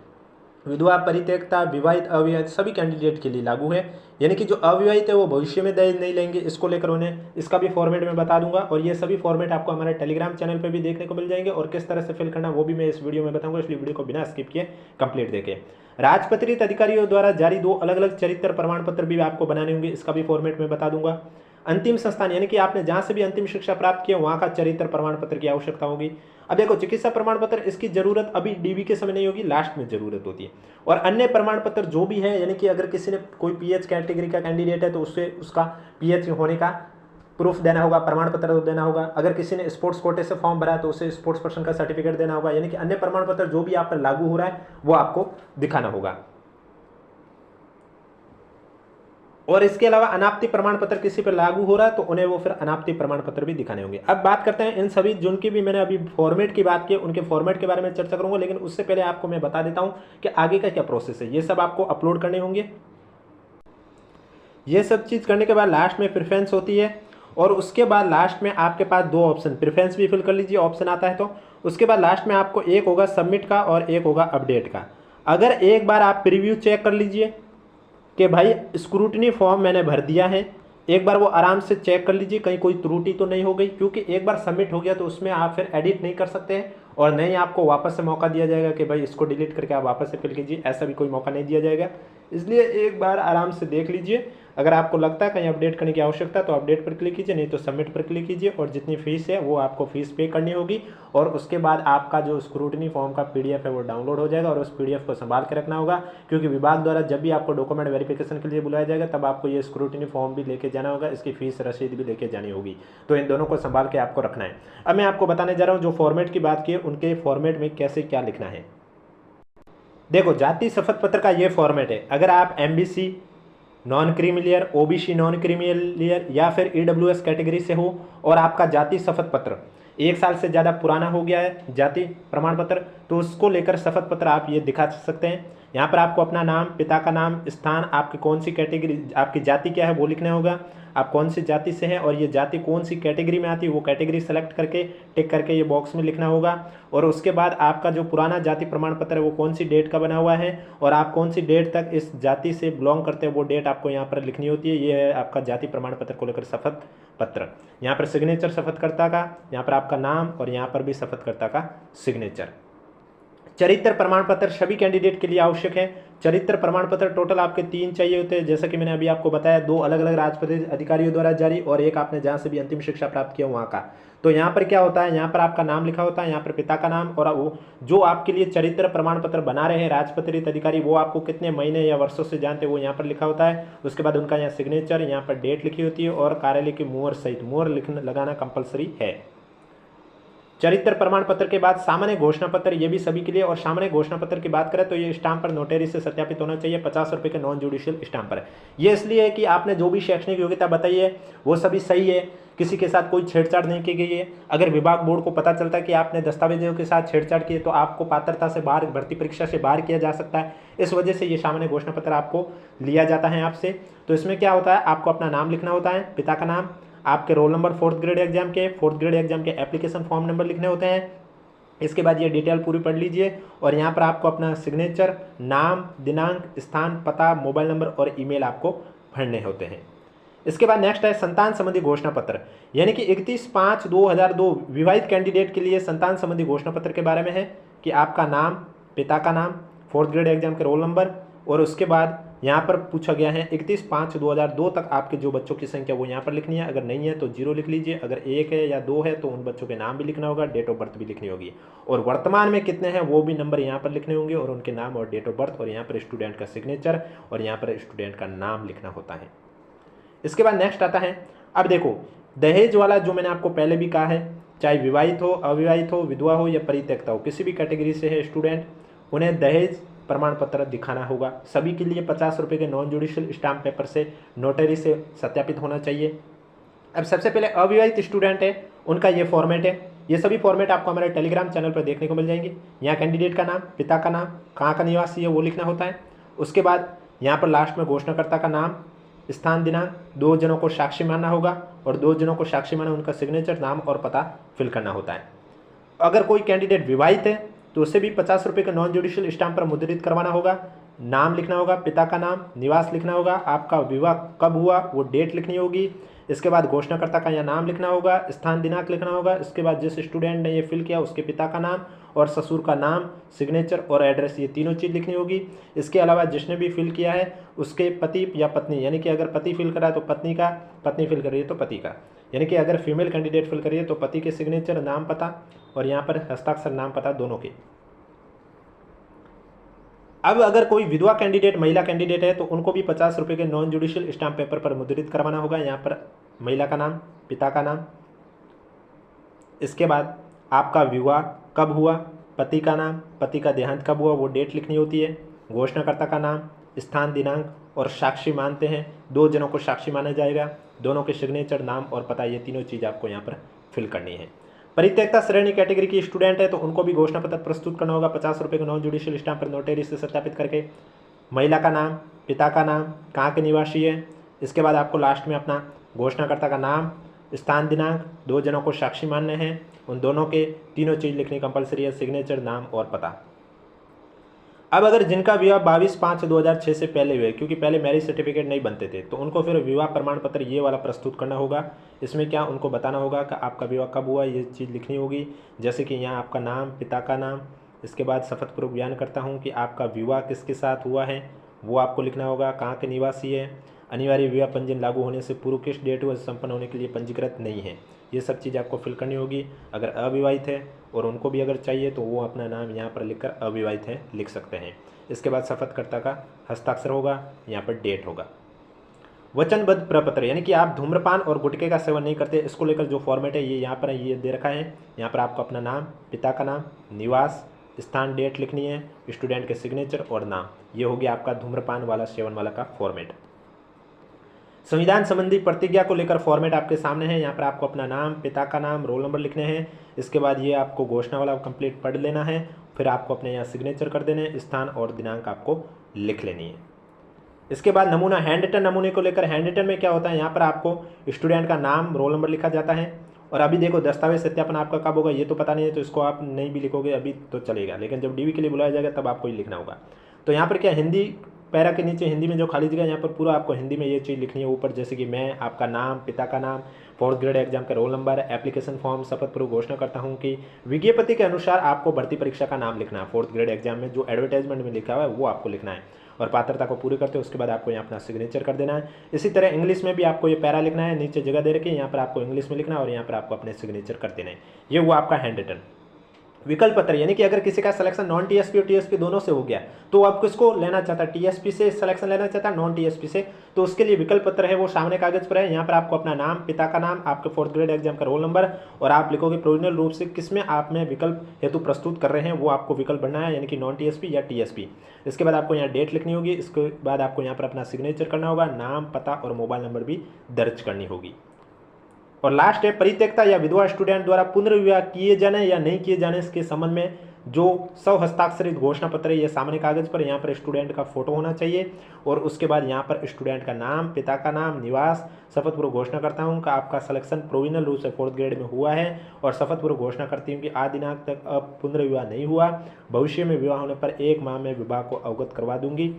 विधवा, परित्यक्ता, विवाहित, अविवाहित सभी कैंडिडेट के लिए लागू है। यानी कि जो अविवाहित है वो भविष्य में दहेज नहीं लेंगे, इसको लेकर उन्हें इसका भी फॉर्मेट में बता दूंगा। और ये सभी फॉर्मेट आपको हमारे टेलीग्राम चैनल पर भी देखने को मिल जाएंगे और किस तरह से फिल करना वो भी मैं इस वीडियो में बताऊंगा, इसलिए वीडियो को बिना स्किप किए कंप्लीट देखें। राजपत्रित अधिकारियों द्वारा जारी 2 अलग अलग चरित्र प्रमाण पत्र भी आपको बनाने होंगे, इसका भी फॉर्मेट में बता दूंगा। अंतिम संस्थान, यानी कि आपने जहां से भी अंतिम शिक्षा प्राप्त किया वहां का चरित्र प्रमाण पत्र की आवश्यकता होगी। अब देखो, चिकित्सा प्रमाण पत्र इसकी जरूरत अभी डीबी के समय नहीं होगी, लास्ट में जरूरत होती है। और अन्य प्रमाण पत्र जो भी है, यानी कि अगर किसी ने कोई पीएच कैटेगरी का कैंडिडेट है तो उससे उसका पीएच होने का प्रूफ देना होगा, प्रमाण पत्र देना होगा। अगर किसी ने स्पोर्ट्स कोटे से फॉर्म भरा है तो उसे स्पोर्ट्स पर्सन का सर्टिफिकेट देना होगा। यानी कि अन्य प्रमाण पत्र जो भी आप पर लागू हो रहा है वो आपको दिखाना होगा। और इसके अलावा अनापत्ति प्रमाण पत्र किसी पर लागू हो रहा है तो उन्हें वो फिर अनापत्ति प्रमाण पत्र भी दिखाने होंगे। अब बात करते हैं इन सभी जिनकी भी मैंने अभी फॉर्मेट की बात की, उनके फॉर्मेट के बारे में चर्चा करूंगा, लेकिन उससे पहले आपको मैं बता देता हूं कि आगे का क्या प्रोसेस है। ये सब आपको अपलोड करने होंगे। ये सब चीज़ करने के बाद लास्ट में प्रेफरेंस होती है और उसके बाद लास्ट में आपके पास 2 ऑप्शन, प्रेफरेंस भी फिल कर लीजिए ऑप्शन आता है तो। उसके बाद लास्ट में आपको एक होगा सबमिट का और एक होगा अपडेट का। अगर एक बार आप प्रीव्यू चेक कर लीजिए कि भाई स्क्रूटनी फॉर्म मैंने भर दिया है, एक बार वो आराम से चेक कर लीजिए कहीं कोई त्रुटि तो नहीं हो गई, क्योंकि एक बार सबमिट हो गया तो उसमें आप फिर एडिट नहीं कर सकते हैं और नहीं आपको वापस से मौका दिया जाएगा कि भाई इसको डिलीट करके आप वापस से फिल कीजिए, ऐसा भी कोई मौका नहीं दिया जाएगा। इसलिए एक बार आराम से देख लीजिए। अगर आपको लगता है कहीं अपडेट करने की आवश्यकता है तो अपडेट पर क्लिक कीजिए, नहीं तो सबमिट पर क्लिक कीजिए और जितनी फीस है वो आपको फीस पे करनी होगी। और उसके बाद आपका जो स्क्रूटनी फॉर्म का पीडीएफ है वो डाउनलोड हो जाएगा और उस पीडीएफ को संभाल के रखना होगा, क्योंकि विभाग द्वारा जब भी आपको डॉक्यूमेंट वेरिफिकेशन के लिए बुलाया जाएगा तब आपको ये स्क्रूटनी फॉर्म भी लेके जाना होगा, इसकी फीस रसीद भी लेके जानी होगी। तो इन दोनों को संभाल के आपको रखना है। अब मैं आपको बताने जा रहा हूँ जो फॉर्मेट की बात की उनके फॉर्मेट में कैसे क्या लिखना है। देखो, जाति शपथ पत्र का ये फॉर्मेट है। अगर आप MBC non creamy layer, OBC non creamy layer या फिर ईडब्ल्यूएस कैटेगरी से हो और आपका जाति शपथ पत्र 1 साल से ज़्यादा पुराना हो गया है जाति प्रमाण पत्र, तो उसको लेकर शपथ पत्र आप ये दिखा सकते हैं। यहाँ पर आपको अपना नाम, पिता का नाम, स्थान, आपकी कौन सी कैटेगरी, आपकी जाति क्या है वो लिखना होगा, आप कौन सी जाति से हैं और ये जाति कौन सी कैटेगरी में आती है वो कैटेगरी सेलेक्ट करके टिक करके ये बॉक्स में लिखना होगा। और उसके बाद आपका जो पुराना जाति प्रमाण पत्र है वो कौन सी डेट का बना हुआ है और आप कौन सी डेट तक इस जाति से बिलोंग करते हैं वो डेट आपको यहाँ पर लिखनी होती है। ये है आपका जाति प्रमाण पत्र को लेकर शपथ पत्र। यहाँ पर सिग्नेचर शपथकर्ता का, यहाँ पर आपका नाम और यहाँ पर भी शपथकर्ता का सिग्नेचर। चरित्र प्रमाण पत्र सभी कैंडिडेट के लिए आवश्यक है। चरित्र प्रमाण पत्र टोटल आपके 3 चाहिए होते हैं, जैसा कि मैंने अभी आपको बताया, 2 अलग अलग राजपत्रित अधिकारियों द्वारा जारी और एक आपने जहां से भी अंतिम शिक्षा प्राप्त किया वहां का। तो यहाँ पर क्या होता है, यहाँ पर आपका नाम लिखा होता है, यहाँ पर पिता का नाम, और वो जो आपके लिए चरित्र प्रमाण पत्र बना रहे हैं राजपत्रित अधिकारी वो आपको कितने महीने या वर्षों से जानते हैं वो यहाँ पर लिखा होता है। उसके बाद उनका यहाँ सिग्नेचर, यहाँ पर डेट लिखी होती है और कार्यालय की मुहर सहित मुहर लगाना कंपलसरी है। चरित्र प्रमाण पत्र के बाद सामान्य घोषणा पत्र, ये भी सभी के लिए। और सामान्य घोषणा पत्र की बात करें तो ये स्टाम्प पर नोटरी से सत्यापित होना चाहिए, 50 रुपये के नॉन जुडिशियल स्टाम्प पर। ये इसलिए है कि आपने जो भी शैक्षणिक योग्यता बताई है वो सभी सही है, किसी के साथ कोई छेड़छाड़ नहीं की गई है। अगर विभाग बोर्ड को पता चलता है कि आपने दस्तावेजों के साथ छेड़छाड़ की है तो आपको पात्रता से बाहर, भर्ती परीक्षा से बाहर किया जा सकता है। इस वजह से ये सामान्य घोषणा पत्र आपको लिया जाता है आपसे। तो इसमें क्या होता है, आपको अपना नाम लिखना होता है, पिता का नाम, आपके roll number 4th grade exam के एप्लीकेशन फॉर्म नंबर लिखने होते हैं। इसके बाद ये डिटेल पूरी पढ़ लीजिए और यहाँ पर आपको अपना सिग्नेचर, नाम, दिनांक, स्थान, पता, मोबाइल नंबर और ईमेल आपको भरने होते हैं। इसके बाद नेक्स्ट है संतान संबंधी घोषणा पत्र, यानी कि 31/5/2002 विवाहित कैंडिडेट के लिए संतान संबंधी घोषणा पत्र के बारे में है कि आपका नाम, पिता का नाम, 4th ग्रेड एग्जाम के रोल नंबर, और उसके बाद यहाँ पर पूछा गया है 31/5/2002 तक आपके जो बच्चों की संख्या वो यहाँ पर लिखनी है। अगर नहीं है तो 0 लिख लीजिए, अगर 1 है या 2 है तो उन बच्चों के नाम भी लिखना होगा, डेट ऑफ बर्थ भी लिखनी होगी, और वर्तमान में कितने हैं वो भी नंबर यहाँ पर लिखने होंगे और उनके नाम और डेट ऑफ बर्थ, और यहाँ पर स्टूडेंट का सिग्नेचर और यहाँ पर स्टूडेंट का नाम लिखना होता है। इसके बाद नेक्स्ट आता है, अब देखो दहेज वाला जो मैंने आपको पहले भी कहा है, चाहे विवाहित हो, अविवाहित हो, विधवा हो या परित्यक्ता हो, किसी भी कैटेगरी से है स्टूडेंट, उन्हें दहेज प्रमाण पत्र दिखाना होगा। सभी के लिए 50 रुपये के नॉन जुडिशियल स्टाम्प पेपर से नोटरी से सत्यापित होना चाहिए। अब सबसे पहले अविवाहित स्टूडेंट है उनका ये फॉर्मेट है। ये सभी फॉर्मेट आपको हमारे टेलीग्राम चैनल पर देखने को मिल जाएंगे। यहाँ कैंडिडेट का नाम, पिता का नाम, कहाँ का निवासी है वो लिखना होता है। उसके बाद यहाँ पर लास्ट में घोषणाकर्ता का नाम, स्थान, दिनांक, 2 जनों को साक्षी मानना होगा और 2 जनों को साक्षी माना उनका सिग्नेचर, नाम और पता फिल करना होता है। अगर कोई कैंडिडेट विवाहित है तो उसे भी 50 रुपये के नॉन जुडिशियल स्टाम्प पर मुद्रित करवाना होगा। नाम लिखना होगा, पिता का नाम, निवास लिखना होगा, आपका विवाह कब हुआ वो डेट लिखनी होगी। इसके बाद घोषणाकर्ता का यहाँ नाम लिखना होगा, स्थान, दिनांक लिखना होगा। इसके बाद जिस स्टूडेंट ने ये फिल किया उसके पिता का नाम और ससुर का नाम, सिग्नेचर और एड्रेस, ये तीनों चीज़ लिखनी होगी। इसके अलावा जिसने भी फिल किया है उसके पति या पत्नी, यानी कि अगर पति फिल करा है तो पत्नी का, पत्नी फिल कर रही है तो पति का, यानी कि अगर फीमेल कैंडिडेट फिल करिए तो पति के सिग्नेचर, नाम, पता और यहाँ पर हस्ताक्षर, नाम, पता दोनों के। अब अगर कोई विधवा कैंडिडेट, महिला कैंडिडेट है तो उनको भी 50 रुपये के नॉन जुडिशियल स्टाम्प पेपर पर मुद्रित करवाना होगा। यहाँ पर महिला का नाम, पिता का नाम, इसके बाद आपका विवाह कब हुआ, पति का नाम, पति का देहांत कब हुआ वो डेट लिखनी होती है। घोषणाकर्ता का नाम, स्थान, दिनांक और साक्षी मानते हैं, 2 जनों को साक्षी माना जाएगा, दोनों के सिग्नेचर, नाम और पता, ये तीनों चीज़ आपको यहाँ पर फिल करनी है। परित्यक्ता श्रेणी कैटेगरी की स्टूडेंट है तो उनको भी घोषणा पत्र प्रस्तुत करना होगा 50 रुपये के नॉन जुडिशियल स्टाम्प पर नोटरी से सत्यापित करके। महिला का नाम, पिता का नाम, कहाँ के निवासी है। इसके बाद आपको लास्ट में अपना घोषणाकर्ता का नाम, स्थान, दिनांक, 2 जनों को साक्षी मानने हैं, उन दोनों के तीनों चीज़ लिखनी कंपलसरी है, सिग्नेचर, नाम और पता। अब अगर जिनका विवाह 22/5/2006 से पहले हुए, क्योंकि पहले मैरिज सर्टिफिकेट नहीं बनते थे, तो उनको फिर विवाह प्रमाण पत्र ये वाला प्रस्तुत करना होगा। इसमें क्या उनको बताना होगा कि आपका विवाह कब हुआ, ये चीज़ लिखनी होगी। जैसे कि यहाँ आपका नाम, पिता का नाम, इसके बाद शपथपूर्वक बयान करता हूँ कि आपका विवाह किसके साथ हुआ है वो आपको लिखना होगा, कहाँ के निवासी है, अनिवार्य विवाह पंजीयन लागू होने से पूर्व किस डेट हुआ संपन्न होने के लिए पंजीकृत नहीं है, ये सब चीज़ आपको फिल करनी होगी। अगर अविवाहित है और उनको भी अगर चाहिए तो वो अपना नाम यहाँ पर लिखकर अविवाहित है लिख सकते हैं। इसके बाद शपथकर्ता का हस्ताक्षर होगा, यहाँ पर डेट होगा। वचनबद्ध प्रपत्र, यानी कि आप धूम्रपान और गुटखे का सेवन नहीं करते, इसको लेकर जो फॉर्मेट है ये यहाँ पर ये दे रखा है। यहाँ पर आपको अपना नाम, पिता का नाम, निवास, स्थान, डेट लिखनी है, स्टूडेंट के सिग्नेचर और नाम, ये हो गया आपका धूम्रपान वाला, सेवन वाला का फॉर्मेट। संविधान संबंधी प्रतिज्ञा को लेकर फॉर्मेट आपके सामने है। यहाँ पर आपको अपना नाम, पिता का नाम, रोल नंबर लिखने हैं। इसके बाद ये आपको घोषणा वाला कंप्लीट पढ़ लेना है, फिर आपको अपने यहाँ सिग्नेचर कर देने, स्थान और दिनांक आपको लिख लेनी है। इसके बाद नमूना, हैंड रिटन नमूने को लेकर, हैंड रिटन में क्या होता है, यहाँ पर आपको स्टूडेंट का नाम, रोल नंबर लिखा जाता है। और अभी देखो दस्तावेज सत्यापन आपका कब होगा ये तो पता नहीं है, तो इसको आप नहीं भी लिखोगे अभी तो चलेगा, लेकिन जब डीवी के लिए बुलाया जाएगा तब आपको ये लिखना होगा। तो यहाँ पर क्या, हिंदी पैरा के नीचे हिंदी में जो खाली जगह, यहाँ पर पूरा आपको हिंदी में ये चीज़ लिखनी है ऊपर, जैसे कि मैं, आपका नाम, पिता का नाम, 4th ग्रेड एग्जाम का रोल नंबर, एप्लीकेशन फॉर्म, शपथ पूर्व घोषणा करता हूँ कि विज्ञप्ति के अनुसार आपको भर्ती परीक्षा का नाम लिखना है। 4th ग्रेड एग्जाम में जो एडवर्टाइजमेंट में लिखा हुआ है वो आपको लिखना है और पात्रता को पूरी करते हो उसके बाद आपको यहाँ अपना सिग्नेचर कर देना है। इसी तरह इंग्लिश में भी आपको ये पैरा लिखना है, नीचे जगह दे रखी है, यहाँ पर आपको इंग्लिश में लिखना है और यहाँ पर आपको अपने सिग्नेचर कर देना है। ये वो आपका हैंड रिटन। विकल्प पत्र, यानी कि अगर किसी का सिलेक्शन नॉन टीएसपी और टीएसपी दोनों से हो गया तो अब किसको लेना चाहता है, टीएसपी से सिलेक्शन लेना चाहता है, नॉन टीएसपी से, तो उसके लिए विकल्प पत्र है वो सामने कागज पर है। यहाँ पर आपको अपना नाम, पिता का नाम, आपके 4th ग्रेड एग्जाम का रोल नंबर और आप लिखोगे प्रोविजनल रूप से किसमें आप में विकल्प हेतु प्रस्तुत कर रहे हैं वो आपको विकल्प बनना है, यानी कि नॉन टीएसपी या टीएसपी। इसके बाद आपको यहाँ डेट लिखनी होगी, इसके बाद आपको यहाँ पर अपना सिग्नेचर करना होगा, नाम, पता और मोबाइल नंबर भी दर्ज करनी होगी। और लास्ट है परित्यक्ता या विधवा स्टूडेंट द्वारा पुनर्विवाह किए जाने या नहीं किए जाने के संबंध में जो हस्ताक्षरित घोषणा पत्र है ये सामने कागज पर, यहाँ पर स्टूडेंट का फोटो होना चाहिए और उसके बाद यहाँ पर स्टूडेंट का नाम, पिता का नाम, निवास, शपथ पूर्वक घोषणा करता हूँ कि आपका सिलेक्शन प्रोविजनल रूप से 4th ग्रेड में हुआ है और शपथ पूर्वक घोषणा करती हूँ कि आज दिनांक तक अब पुनर्विवाह नहीं हुआ, भविष्य में विवाह होने पर 1 माह में विवाह को अवगत करवा दूंगी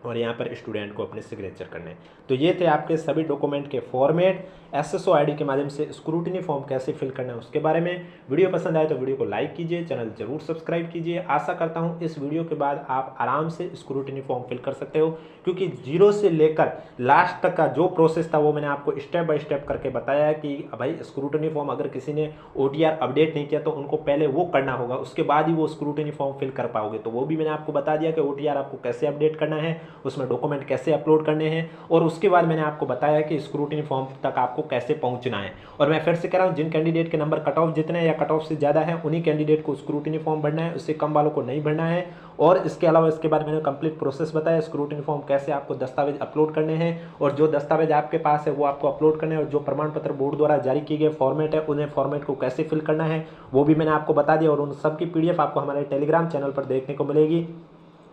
और यहाँ पर स्टूडेंट को अपने सिग्नेचर करने। तो ये थे आपके सभी डॉक्यूमेंट के फॉर्मेट। एसएसओ आईडी के माध्यम से स्क्रूटिनी फॉर्म कैसे फिल करना है उसके बारे में। वीडियो पसंद आए तो वीडियो को लाइक कीजिए, चैनल जरूर सब्सक्राइब कीजिए। आशा करता हूँ इस वीडियो के बाद आप आराम से स्क्रूटिनी फॉर्म फिल कर सकते हो, क्योंकि 0 से लेकर लास्ट तक का जो प्रोसेस था वो मैंने आपको स्टेप बाय स्टेप करके बताया है कि भाई स्क्रूटिनी फॉर्म अगर किसी ने OTR अपडेट नहीं किया तो उनको पहले वो करना होगा, उसके बाद ही वो स्क्रूटिनी फॉर्म फिल कर पाओगे। तो वो भी मैंने आपको बता दिया कि OTR आपको कैसे अपडेट करना है, उसमें डॉक्यूमेंट कैसे अपलोड करने हैं और उसके बाद मैंने आपको बताया कि स्क्रूटिनी फॉर्म तक आपको कैसे पहुंचना है। और मैं फिर से कह रहा हूं, जिन कैंडिडेट के नंबर कट ऑफ जितने या कट ऑफ से ज़्यादा है उन्हीं कैंडिडेट को स्क्रूटिनी फॉर्म भरना है, उससे कम वालों को नहीं भरना है। और इसके अलावा इसके बाद मैंने कंप्लीट प्रोसेस बताया स्क्रूटिनी फॉर्म कैसे आपको दस्तावेज अपलोड करने हैं और जो दस्तावेज आपके पास है वो आपको अपलोड करने हैं और जो प्रमाण पत्र बोर्ड द्वारा जारी किए गए फॉर्मेट है उन्हें फॉर्मेट को कैसे फिल करना है वो भी मैंने आपको बता दिया और उन सब की PDF आपको हमारे टेलीग्राम चैनल पर देखने को मिलेगी।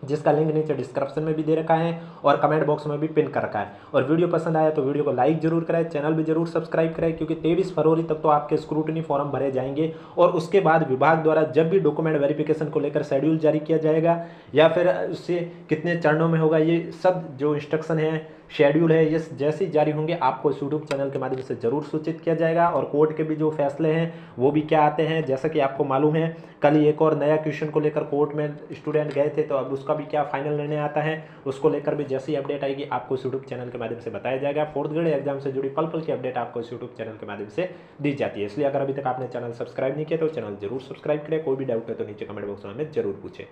जिसका लिंक नीचे डिस्क्रिप्शन में भी दे रखा है और कमेंट बॉक्स में भी पिन कर रखा है। और वीडियो पसंद आया तो वीडियो को लाइक जरूर करें, चैनल भी जरूर सब्सक्राइब करें, क्योंकि 23 फरवरी तक तो आपके स्क्रूटनी फॉर्म भरे जाएंगे और उसके बाद विभाग द्वारा जब भी डॉक्यूमेंट वेरिफिकेशन को लेकर शेड्यूल जारी किया जाएगा या फिर उससे कितने चरणों में होगा, ये सब जो इंस्ट्रक्शन है, शेड्यूल है, ये जैसे ही जारी होंगे आपको इस यूट्यूब चैनल के माध्यम से जरूर सूचित किया जाएगा। और कोर्ट के भी जो फैसले हैं वो भी क्या आते हैं, जैसा कि आपको मालूम है कल ही एक और नया क्वेश्चन को लेकर कोर्ट में स्टूडेंट गए थे, तो अब उसका भी क्या फाइनल निर्णय आता है, उसको लेकर भी जैसी अपडेट आएगी आपको इस यूट्यूब चैनल के माध्यम से बताया जाएगा। फोर्थ ग्रेड एग्जाम से जुड़ी पल पल की अपडेट आपको इस यूट्यूब चैनल के माध्यम से दी जाती है। इसलिए अगर अभी तक आपने चैनल सब्सक्राइब नहीं किया तो चैनल जरूर सब्सक्राइब करें। कोई भी डाउट है तो नीचे कमेंट बॉक्स में हमें जरूर पूछें।